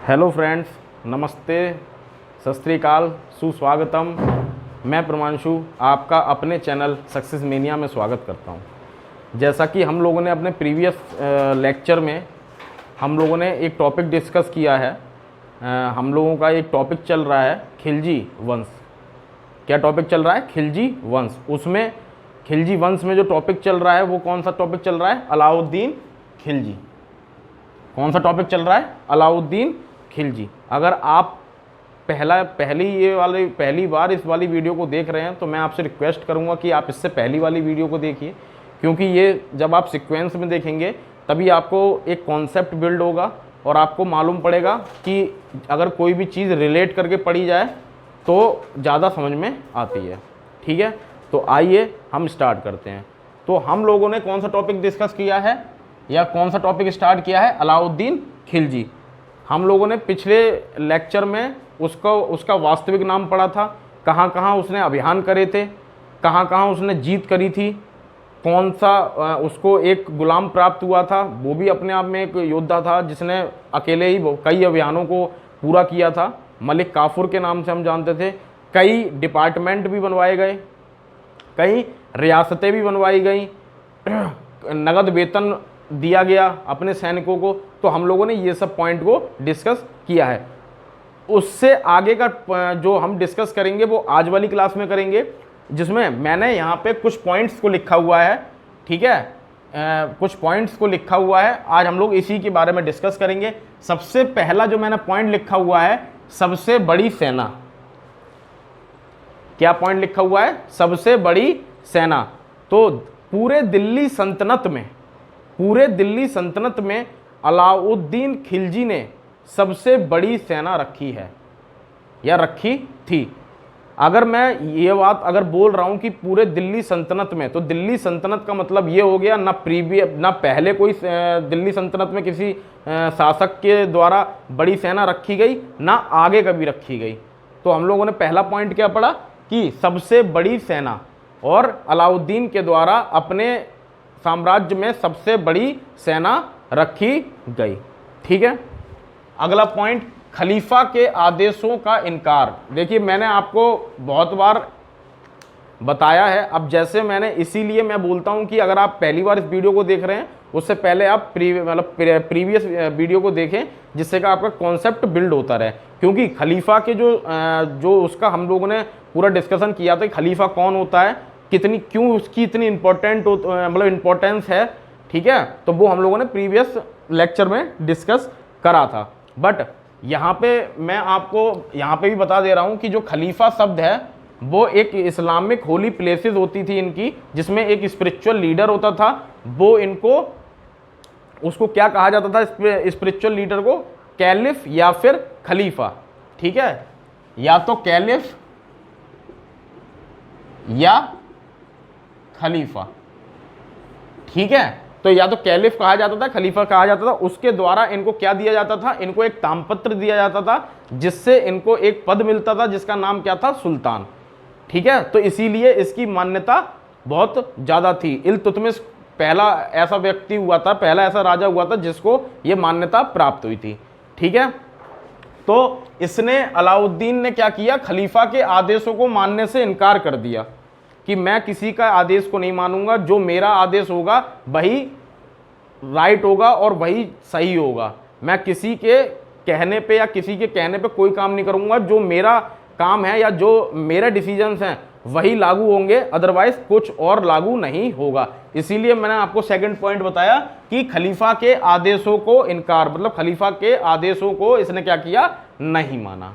Hello friends, नमस्ते, सत श्री अकाल, सुस्वागतम। मैं प्रमांशु आपका अपने चैनल सक्सेस मेनिया में स्वागत करता हूं। जैसा कि हम लोगों ने अपने प्रीवियस लेक्चर में हम लोगों ने एक टॉपिक डिस्कस किया है। हम लोगों का एक टॉपिक चल रहा है खिलजी वंश। क्या टॉपिक चल रहा है? खिलजी वंश। उसमें खिलजी वंश में जो टॉपिक चल रहा है वो कौन सा टॉपिक चल रहा है? अलाउद्दीन खिलजी। कौन सा टॉपिक चल रहा है? अलाउद्दीन खिलजी। अगर आप पहली बार इस वाली वीडियो को देख रहे हैं तो मैं आपसे रिक्वेस्ट करूंगा कि आप इससे पहली वाली वीडियो को देखिए, क्योंकि ये जब आप सीक्वेंस में देखेंगे तभी आपको एक कॉन्सेप्ट बिल्ड होगा और आपको मालूम पड़ेगा कि अगर कोई भी चीज़ रिलेट करके पढ़ी जाए तो ज़्यादा समझ में आती है। ठीक है, तो आइए हम स्टार्ट करते हैं। तो हम लोगों ने कौन सा टॉपिक डिस्कस किया है या कौन सा टॉपिक स्टार्ट किया है? अलाउद्दीन खिलजी। हम लोगों ने पिछले लेक्चर में उसका वास्तविक नाम पढ़ा था, कहाँ कहाँ उसने अभियान करे थे, कहाँ कहाँ उसने जीत करी थी, कौन सा उसको एक गुलाम प्राप्त हुआ था, वो भी अपने आप में एक योद्धा था जिसने अकेले ही कई अभियानों को पूरा किया था। मलिक काफूर के नाम से हम जानते थे। कई डिपार्टमेंट भी बनवाए गए, कई रियासतें भी बनवाई गई, नगद वेतन दिया गया अपने सैनिकों को। तो हम लोगों ने ये सब पॉइंट को डिस्कस किया है। उससे आगे का जो हम डिस्कस करेंगे वो आज वाली क्लास में करेंगे, जिसमें मैंने यहाँ पे कुछ पॉइंट्स को लिखा हुआ है। ठीक है, कुछ पॉइंट्स को लिखा हुआ है। आज हम लोग इसी के बारे में डिस्कस करेंगे। सबसे पहला जो मैंने पॉइंट लिखा हुआ है, सबसे बड़ी सेना। क्या पॉइंट लिखा हुआ है? सबसे बड़ी सेना। तो पूरे दिल्ली सल्तनत में अलाउद्दीन खिलजी ने सबसे बड़ी सेना रखी है या रखी थी। अगर मैं ये बात अगर बोल रहा हूं कि पूरे दिल्ली सल्तनत में, तो दिल्ली सल्तनत का मतलब ये हो गया ना पहले कोई दिल्ली सल्तनत में किसी शासक के द्वारा बड़ी सेना रखी गई, ना आगे कभी रखी गई। तो हम लोगों ने पहला पॉइंट क्या पढ़ा कि सबसे बड़ी सेना, और अलाउद्दीन के द्वारा अपने साम्राज्य में सबसे बड़ी सेना रखी गई। ठीक है, अगला पॉइंट, खलीफा के आदेशों का इनकार। देखिए, मैंने आपको बहुत बार बताया है। अब जैसे मैंने, इसीलिए मैं बोलता हूं कि अगर आप पहली बार इस वीडियो को देख रहे हैं उससे पहले आप प्रीवियस वीडियो को देखें, जिससे कि आपका कॉन्सेप्ट बिल्ड होता रहे। क्योंकि खलीफा के जो उसका हम लोगों ने पूरा डिस्कशन किया था, खलीफा कौन होता है, क्यों उसकी इतनी इम्पोर्टेंस है। ठीक है, तो वो हम लोगों ने प्रीवियस लेक्चर में डिस्कस करा था। बट यहाँ पे मैं आपको यहाँ पे भी बता दे रहा हूँ कि जो खलीफा शब्द है वो एक इस्लामिक होली प्लेसेस होती थी इनकी, जिसमें एक स्पिरिचुअल लीडर होता था। वो उसको क्या कहा जाता था? स्पिरिचुअल लीडर को कैलिफ या फिर खलीफा। ठीक है, या तो कैलिफ या खलीफा। ठीक है, तो या तो कैलिफ कहा जाता था, खलीफा कहा जाता था। उसके द्वारा इनको क्या दिया जाता था? इनको एक तामपत्र दिया जाता था, जिससे इनको एक पद मिलता था जिसका नाम क्या था? सुल्तान। ठीक है, तो इसीलिए इसकी मान्यता बहुत ज्यादा थी। इल्तुतमिश पहला ऐसा व्यक्ति हुआ था, पहला ऐसा राजा हुआ था जिसको ये मान्यता प्राप्त हुई थी। ठीक है, तो इसने, अलाउद्दीन ने क्या किया? खलीफा के आदेशों को मानने से इनकार कर दिया कि मैं किसी का आदेश को नहीं मानूंगा, जो मेरा आदेश होगा वही राइट होगा और वही सही होगा। मैं किसी के कहने पे या किसी के कहने पे कोई काम नहीं करूंगा। जो मेरा काम है या जो मेरे डिसीजंस हैं वही लागू होंगे, अदरवाइज कुछ और लागू नहीं होगा। इसीलिए मैंने आपको सेकंड पॉइंट बताया कि खलीफा के आदेशों को इनकार, मतलब खलीफा के आदेशों को इसने क्या किया? नहीं माना।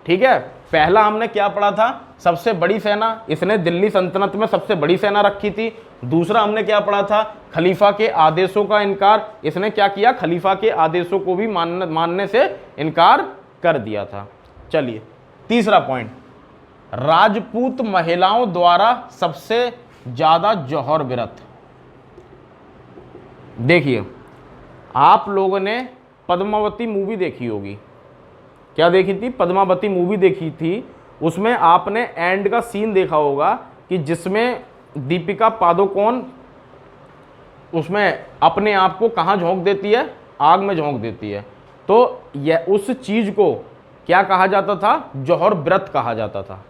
ठीक है, पहला हमने क्या पढ़ा था? सबसे बड़ी सेना। इसने दिल्ली सल्तनत में सबसे बड़ी सेना रखी थी। दूसरा हमने क्या पढ़ा था? खलीफा के आदेशों का इनकार। इसने क्या किया? खलीफा के आदेशों को भी मानने से इनकार कर दिया था। चलिए, तीसरा पॉइंट, राजपूत महिलाओं द्वारा सबसे ज्यादा जौहर व्रत। देखिए, आप लोगों ने पद्मावती मूवी देखी होगी। क्या देखी थी? पद्मावती मूवी देखी थी। उसमें आपने एंड का सीन देखा होगा कि जिसमें दीपिका पादुकोण उसमें अपने आप को कहाँ झोंक देती है? आग में झोंक देती है। तो यह उस चीज को क्या कहा जाता था? जौहर व्रत कहा जाता था।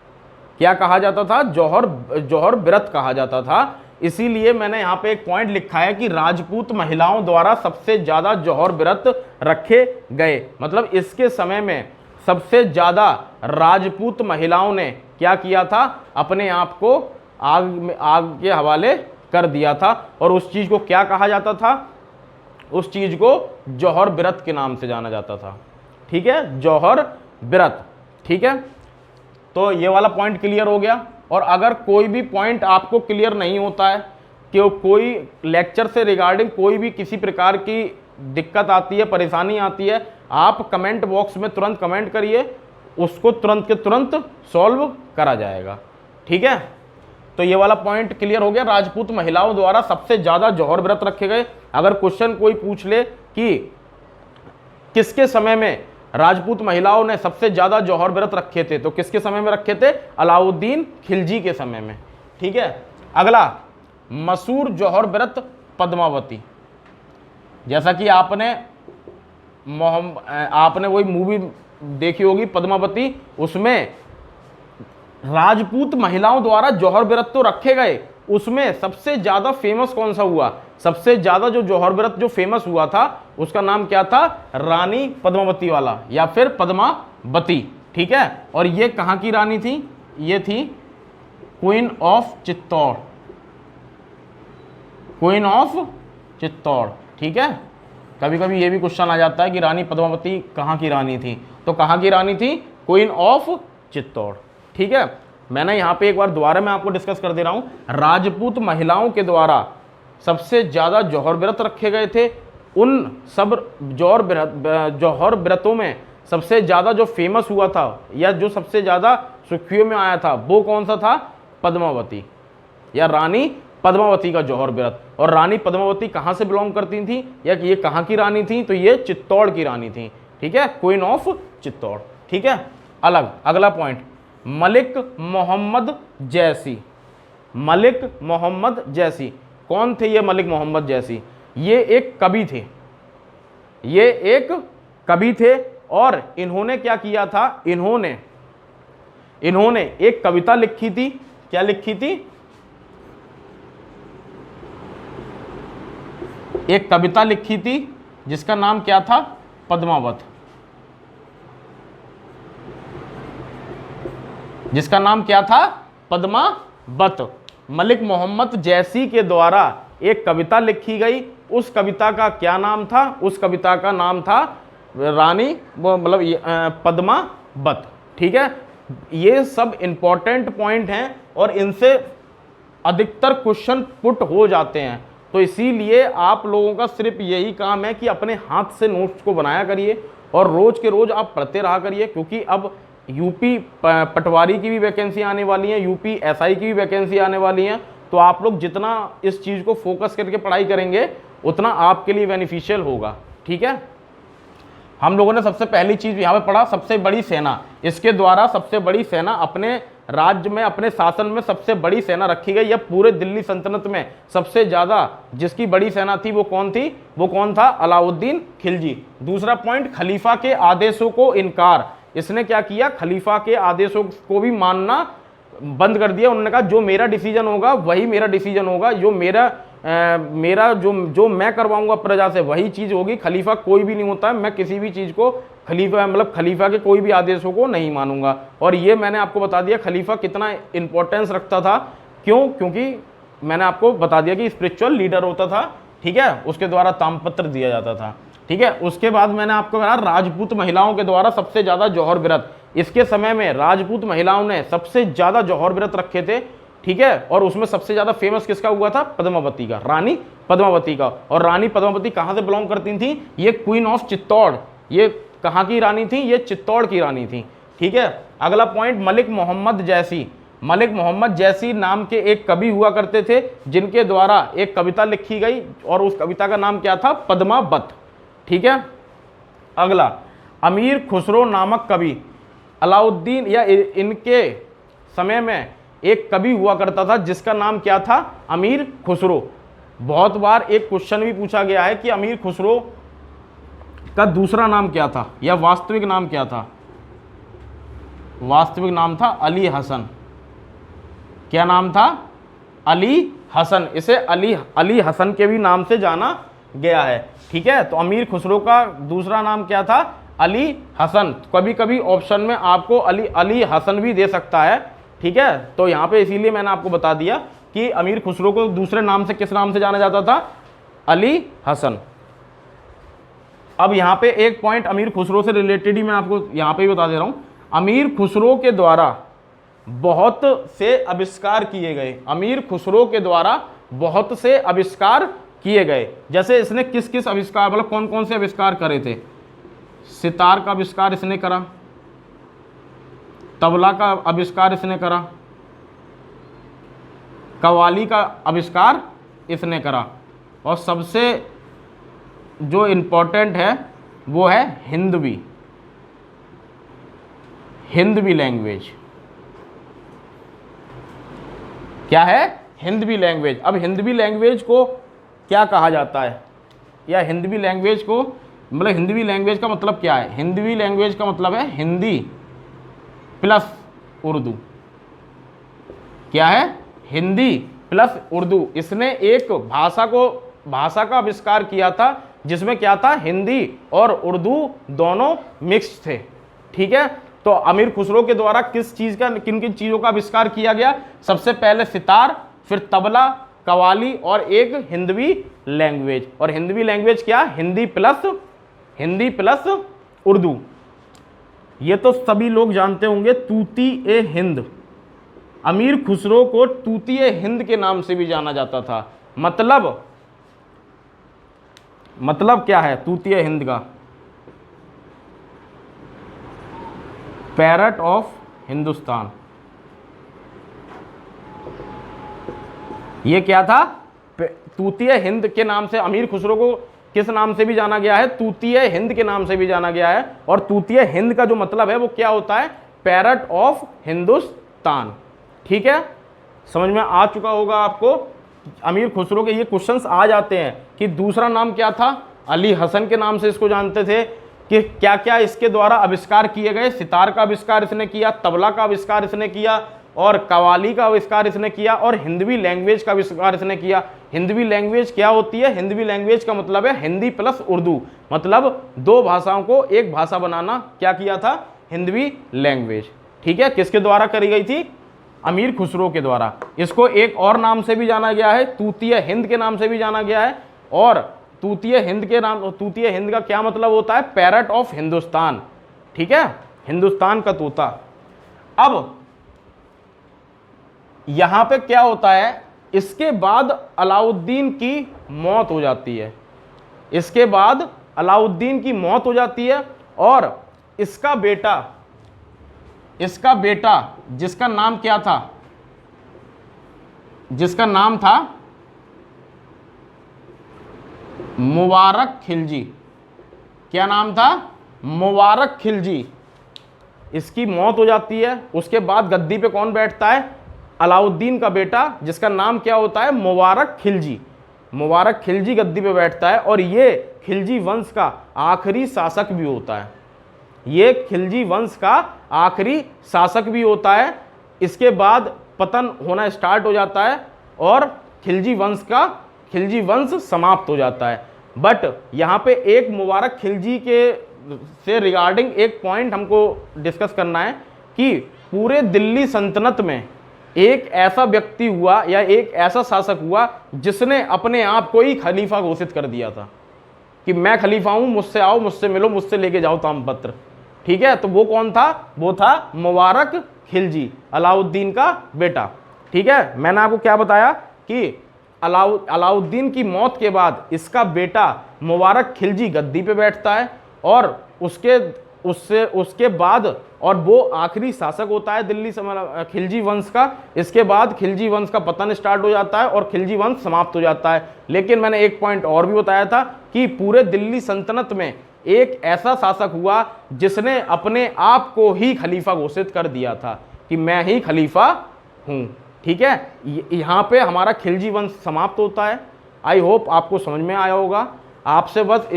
क्या कहा जाता था? जौहर व्रत कहा जाता था। इसीलिए मैंने यहां पे एक पॉइंट लिखा है कि राजपूत महिलाओं द्वारा सबसे ज्यादा जौहर व्रत रखे गए, मतलब इसके समय में सबसे ज्यादा राजपूत महिलाओं ने क्या किया था? अपने आप को आग के हवाले कर दिया था। और उस चीज को क्या कहा जाता था? उस चीज को जौहर व्रत के नाम से जाना जाता था। ठीक है, जौहर व्रत। ठीक है, तो ये वाला पॉइंट क्लियर हो गया। और अगर कोई भी पॉइंट आपको क्लियर नहीं होता है कि कोई लेक्चर से रिगार्डिंग कोई भी किसी प्रकार की दिक्कत आती है, परेशानी आती है, आप कमेंट बॉक्स में तुरंत कमेंट करिए, उसको तुरंत के तुरंत सॉल्व करा जाएगा। ठीक है, तो ये वाला पॉइंट क्लियर हो गया। राजपूत महिलाओं द्वारा सबसे ज्यादा जौहर व्रत रखे गए। अगर क्वेश्चन कोई पूछ ले कि किसके समय में राजपूत महिलाओं ने सबसे ज्यादा जौहर व्रत रखे थे, तो किसके समय में रखे थे? अलाउद्दीन खिलजी के समय में। ठीक है, अगला मशहूर जौहर व्रत पद्मावती। जैसा कि आपने वही मूवी देखी होगी पद्मावती, उसमें राजपूत महिलाओं द्वारा जौहर व्रत तो रखे गए, उसमें सबसे ज्यादा फेमस कौन सा हुआ? सबसे ज्यादा जो जौहर व्रत जो फेमस हुआ था उसका नाम क्या था? रानी पद्मावती वाला या फिर पद्मावती। ठीक है, और ये कहां की रानी थी? ये थी queen of Chittor. Queen of Chittor. ठीक है, कभी कभी ये भी क्वेश्चन आ जाता है कि रानी पद्मावती कहां की रानी थी, तो कहां की रानी थी? Queen of Chittor. ठीक है, मैंने यहां पे एक बार दोबारा मैं आपको डिस्कस कर दे रहा हूं। राजपूत महिलाओं के द्वारा सबसे ज्यादा जौहर व्रत रखे गए थे। उन सब जौहर व्रतों में सबसे ज्यादा जो फेमस हुआ था या जो सबसे ज्यादा सुर्खियों में आया था वो कौन सा था? पद्मावती या रानी पद्मावती का जौहर व्रत। और रानी पद्मावती कहां से बिलोंग करती थी या ये कहां की रानी थी? तो ये चित्तौड़ की रानी थी। ठीक है, क्वीन ऑफ चित्तौड़। ठीक है, अगला पॉइंट मलिक मोहम्मद जैसी। मलिक मोहम्मद जैसी कौन थे? ये मलिक मोहम्मद जैसी ये एक कवि थे। ये एक कवि थे और इन्होंने क्या किया था? इन्होंने एक कविता लिखी थी। क्या लिखी थी? एक कविता लिखी थी जिसका नाम क्या था? पद्मावत। जिसका नाम क्या था? पद्मावत। मलिक मोहम्मद जैसी के द्वारा एक कविता लिखी गई। उस कविता का क्या नाम था? उस कविता का नाम था रानी मतलब पद्मावत। ठीक है, ये सब इंपॉर्टेंट पॉइंट हैं और इनसे अधिकतर क्वेश्चन पुट हो जाते हैं। तो इसीलिए आप लोगों का सिर्फ यही काम है कि अपने हाथ से नोट्स को बनाया करिए और रोज के रोज आप पढ़ते रहा करिए, क्योंकि अब यूपी पटवारी की भी वैकेंसी आने वाली है, यूपी एसआई की भी वैकेंसी आने वाली है। तो आप लोग जितना इस चीज़ को फोकस करके पढ़ाई करेंगे उतना आपके लिए बेनिफिशियल होगा। ठीक है, हम लोगों ने सबसे पहली चीज़ यहाँ पे पढ़ा सबसे बड़ी सेना। इसके द्वारा सबसे बड़ी सेना अपने राज्य में, अपने शासन में सबसे बड़ी सेना रखी गई। या पूरे दिल्ली सल्तनत में सबसे ज़्यादा जिसकी बड़ी सेना थी वो कौन थी? वो कौन था? अलाउद्दीन खिलजी। दूसरा पॉइंट खलीफा के आदेशों को इनकार। इसने क्या किया? खलीफा के आदेशों को भी मानना बंद कर दिया। उन्होंने कहा जो मेरा डिसीजन होगा वही मेरा डिसीजन होगा, जो जो मैं करवाऊंगा प्रजा से वही चीज़ होगी। खलीफा कोई भी नहीं होता है, मैं किसी भी चीज़ को खलीफा के कोई भी आदेशों को नहीं मानूंगा। और ये मैंने आपको बता दिया खलीफा कितना इंपॉर्टेंस रखता था। क्यों? क्योंकि मैंने आपको बता दिया कि स्पिरिचुअल लीडर होता था। ठीक है, उसके द्वारा ताम्रपत्र दिया जाता था। ठीक है, उसके बाद मैंने आपको कहा राजपूत महिलाओं के द्वारा सबसे ज्यादा जौहर व्रत। इसके समय में राजपूत महिलाओं ने सबसे ज्यादा जौहर व्रत रखे थे। ठीक है, और उसमें सबसे ज्यादा फेमस किसका हुआ था? पद्मावती का, रानी पद्मावती का। और रानी पद्मावती कहां से बिलोंग करती थी? ये क्वीन ऑफ चित्तौड़। ये कहां की रानी थी? ये चित्तौड़ की रानी थी। ठीक है, अगला पॉइंट मलिक मोहम्मद जैसी। मलिक मोहम्मद जैसी नाम के एक कवि हुआ करते थे जिनके द्वारा एक कविता लिखी गई और उस कविता का नाम क्या था? पद्मावत। ठीक है, अगला अमीर खुसरो नामक कवि। अलाउद्दीन या इनके समय में एक कवि हुआ करता था जिसका नाम क्या था? अमीर खुसरो। बहुत बार एक क्वेश्चन भी पूछा गया है कि अमीर खुसरो का दूसरा नाम क्या था या वास्तविक नाम क्या था? वास्तविक नाम था अली हसन। क्या नाम था? अली हसन। इसे अली हसन के भी नाम से जाना गया है। ठीक है, तो अमीर खुसरो का दूसरा नाम क्या था? अली हसन। कभी कभी ऑप्शन में आपको अली हसन भी दे सकता है। ठीक है, तो यहाँ पे इसीलिए मैंने आपको बता दिया कि अमीर खुसरो को दूसरे नाम से किस नाम से जाना जाता था? अली हसन। अब यहाँ पे एक पॉइंट अमीर खुसरो से रिलेटेड ही मैं आपको यहाँ पे ही बता दे रहा हूँ। अमीर खुसरो के द्वारा बहुत से आविष्कार किए गए। अमीर खुसरो के द्वारा बहुत से आविष्कार किए गए। जैसे इसने किस किस आविष्कार, मतलब कौन कौन से आविष्कार करे थे? सितार का आविष्कार इसने करा, तबला का आविष्कार इसने करा, कव्वाली का आविष्कार इसने करा, और सबसे जो इम्पोर्टेंट है वो है हिंदवी लैंग्वेज। क्या है? हिंदवी लैंग्वेज। अब हिंदवी लैंग्वेज को क्या कहा जाता है, या हिंदवी लैंग्वेज को, मतलब हिंदवी लैंग्वेज का मतलब क्या है? हिंदवी लैंग्वेज का मतलब है हिंदी प्लस उर्दू। क्या है? हिंदी प्लस उर्दू। इसने एक भाषा का आविष्कार किया था जिसमें क्या था? हिंदी और उर्दू दोनों मिक्स थे। ठीक है, तो अमीर खुसरो के द्वारा किस चीज का, किन किन चीजों का आविष्कार किया गया? सबसे पहले सितार, फिर तबला, कव्वाली और एक हिंदवी लैंग्वेज। और हिंदवी लैंग्वेज क्या? हिंदी प्लस उर्दू। ये तो सभी लोग जानते होंगे, तूती ए हिंद। अमीर खुसरो को तूती ए हिंद के नाम से भी जाना जाता था। मतलब क्या है तूती ए हिंद का? Parrot of Hindustan. ये क्या था? तूतीय हिंद के नाम से अमीर खुसरो को किस नाम से भी जाना गया है? तूतीय हिंद के नाम से भी जाना गया है। और तूतीय हिंद का जो मतलब है वो क्या होता है? Parrot of Hindustan. ठीक है, समझ में आ चुका होगा आपको। अमीर खुसरो के ये क्वेश्चंस आ जाते हैं कि दूसरा नाम क्या था? अली हसन के नाम से इसको जानते थे कि क्या क्या इसके द्वारा आविष्कार किए गए। सितार का आविष्कार इसने किया, तबला का आविष्कार इसने किया, और कव्वाली का आविष्कार इसने किया, और हिंदवी लैंग्वेज का आविष्कार इसने किया। हिंदवी लैंग्वेज क्या होती है? हिंदवी लैंग्वेज का मतलब है हिंदी प्लस उर्दू, मतलब दो भाषाओं को एक भाषा बनाना क्या किया था? हिंदवी लैंग्वेज। ठीक है, किसके द्वारा करी गई थी? अमीर खुसरो के द्वारा। इसको एक और नाम से भी जाना गया है, तूतीय हिंद के नाम से भी जाना गया है। और तूतीय हिंद का क्या मतलब होता है? Parrot of Hindustan. ठीक है, हिंदुस्तान का तोता। अब यहां पे क्या होता है? इसके बाद अलाउद्दीन की मौत हो जाती है। इसके बाद अलाउद्दीन की मौत हो जाती है, और इसका बेटा जिसका नाम क्या था? जिसका नाम था मुबारक खिलजी। क्या नाम था? मुबारक खिलजी। इसकी मौत हो जाती है। उसके बाद गद्दी पे कौन बैठता है? अलाउद्दीन का बेटा, जिसका नाम क्या होता है? मुबारक खिलजी। मुबारक खिलजी गद्दी पे बैठता है, और ये खिलजी वंश का आखिरी शासक भी होता है। ये खिलजी वंश का आखिरी शासक भी होता है। इसके बाद पतन होना स्टार्ट हो जाता है, और खिलजी वंश समाप्त हो जाता है। बट यहाँ पे एक मुबारक खिलजी के से रिगार्डिंग एक पॉइंट हमको डिस्कस करना है कि पूरे दिल्ली सल्तनत में एक ऐसा व्यक्ति हुआ या एक ऐसा शासक हुआ जिसने अपने आप को ही खलीफा घोषित कर दिया था कि मैं खलीफा हूं, मुझसे आओ, मुझसे मिलो, मुझसे लेके जाओ तामपत्र। ठीक है, तो वो कौन था? वो था मुबारक खिलजी, अलाउद्दीन का बेटा। ठीक है, मैंने आपको क्या बताया कि अलाउद्दीन की मौत के बाद इसका बेटा मुबारक खिलजी गद्दी पे बैठता है, और उसके बाद और वो आखिरी शासक होता है दिल्ली खिलजी वंश का। इसके बाद खिलजी वंश का पतन स्टार्ट हो जाता है और खिलजी वंश समाप्त हो जाता है। लेकिन मैंने एक पॉइंट और भी बताया था कि पूरे दिल्ली सल्तनत में एक ऐसा शासक हुआ जिसने अपने आप को ही खलीफा घोषित कर दिया था कि मैं ही खलीफा हूं। ठीक है, यहाँ पे हमारा खिलजी वंश समाप्त होता है। आई होप आपको समझ में आया होगा। आपसे बस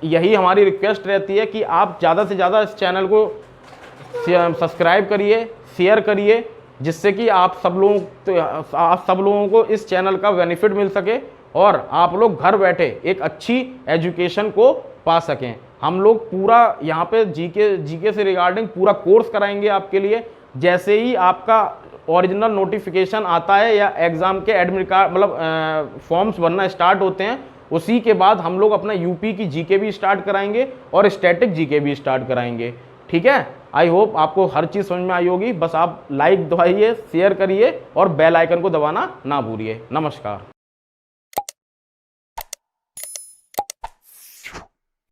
यही हमारी रिक्वेस्ट रहती है कि आप ज़्यादा से ज़्यादा इस चैनल को सब्सक्राइब करिए, शेयर करिए, जिससे कि आप सब लोगों को इस चैनल का बेनिफिट मिल सके और आप लोग घर बैठे एक अच्छी एजुकेशन को पा सकें। हम लोग पूरा यहाँ पे जीके से रिगार्डिंग पूरा कोर्स कराएंगे आपके लिए। जैसे ही आपका ओरिजिनल नोटिफिकेशन आता है या एग्ज़ाम के एडमिट कार्ड मतलब फॉर्म्स भरना स्टार्ट होते हैं, उसी के बाद हम लोग अपना यूपी की जीके भी स्टार्ट कराएंगे और स्टैटिक जीके भी स्टार्ट कराएंगे। ठीक है, आई होप आपको हर चीज़ समझ में आई होगी। बस आप लाइक दबाइए, शेयर करिए और बेल आइकन को दबाना ना भूलिए। नमस्कार।